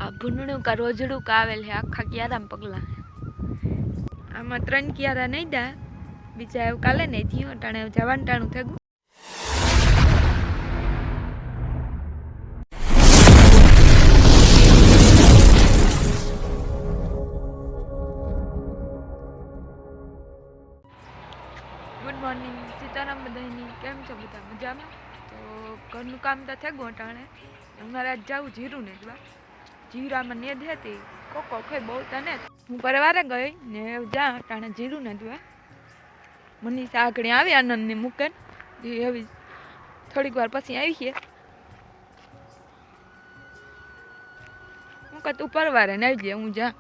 આ ભૂંડણું કા રોજડું કા આવેલ હે આખા ક્યારામાં પગલા આમાં 3 ક્યારા નહીં દા બીજા એવું કાલે નહીં થયું ટાણે જવાનું ટાણું થયું. ગુડ મોર્નિંગ સીતારામ બધાની કેમ છો બધા મજામાં? તો ઘરનું કામ તો થયું અટાણે અમારે આજ જવું જીરું ને જીરામાં નેદ હતી કોકો ખાઈ બહુ તને હું પરવારે ગઈ ને જા અટાણે જીરું ને દવા મનીષા આગળ આવી આનંદને મૂકે એવી થોડીક વાર પછી આવી છે હું કહું તું પરવારે ને આવી જાય હું જા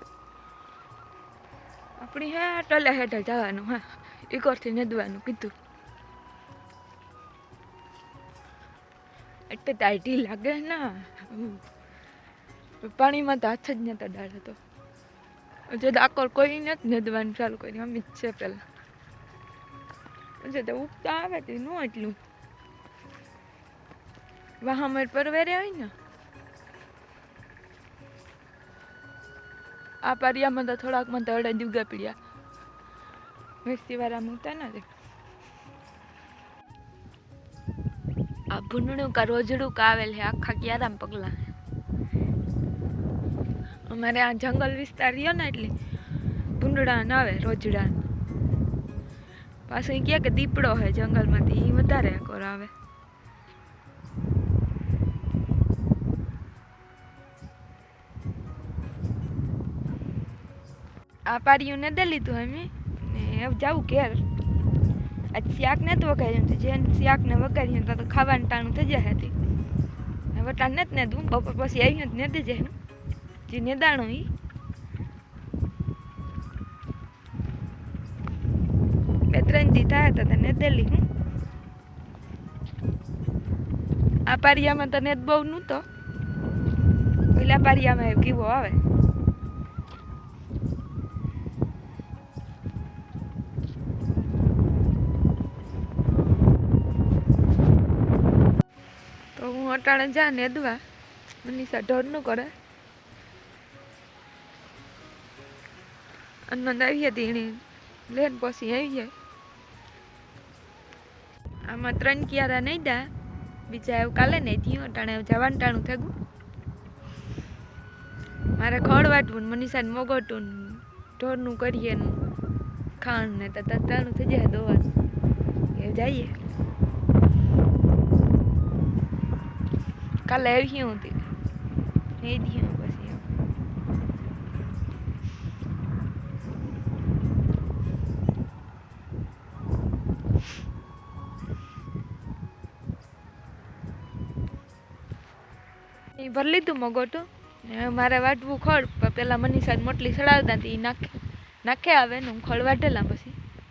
આપણી હે ટલે હેઠળ જવાનું હા એકરથી નદવાનું કીધું એટલે ટાઈટી લાગે ના પાણીમાં તો હાથ જ નતા ડાળ હતો જે ડાકોર કોઈ નથી નદવાનું ચાલુ કરી અમિત છે પેલા તો ઉગતા આવે તે ન એટલું વાહામર પરવેરે હોય ને આ પારિયામાં તો થોડાકમાં તો અડે દુગા પીડ્યા વેસ્તી વાળા મૂકતા નથી. આ ભૂંડણું કા રોજડું કા આવેલ હે આખા ક્યારામાં પગલા અમારે આ જંગલ વિસ્તાર રહ્યો ને એટલે ભૂંડડા આવે રોજડા પાછું કહે કે દીપડો હે જંગલમાંથી એ વધારે કોર આવે. આ પારિયું ને દે લીધું અમે ને જાવું ઘેર આજ શાક ને તો વઘાર્યું હતું જેને શાક ને વઘાર્યું તો ખાવાનું ટાણું થઈ જાય હતી વટાણ નથી ને દઉં બપોર પછી આવ્યું ને દે જાય જે નેદાણું એ બે 3 દી થયા હતા ને દેલી હું આ પારિયામાં તો નેત બહુ નહોતો પેલા પારિયામાં કેવો આવે તો હું અટાણે જા નેદવા મનીષા ઢોરનું કરે આનંદ આવી હતી એની લેન પછી આવી જાય આમાં 3 ક્યારા નહીં દા બીજા એવું કાલે નહીં થયું અટાણે જવાનું ટાણું થયું મારે ખડ વાટવું મનીષાને મોગોટું ઢોરનું કરીએ એનું ખાંડ ને તો ટાણું થઈ જાય દોવાનું એ જઈએ કાલે આવી હતી એ દી પછી એ ભરી લીધું મગોટું મારે વાટવું ખડ પેલા મનીષા મોટલી સડાવતા હતી નાખે આવે ને હું ખડ વાટેલા પછી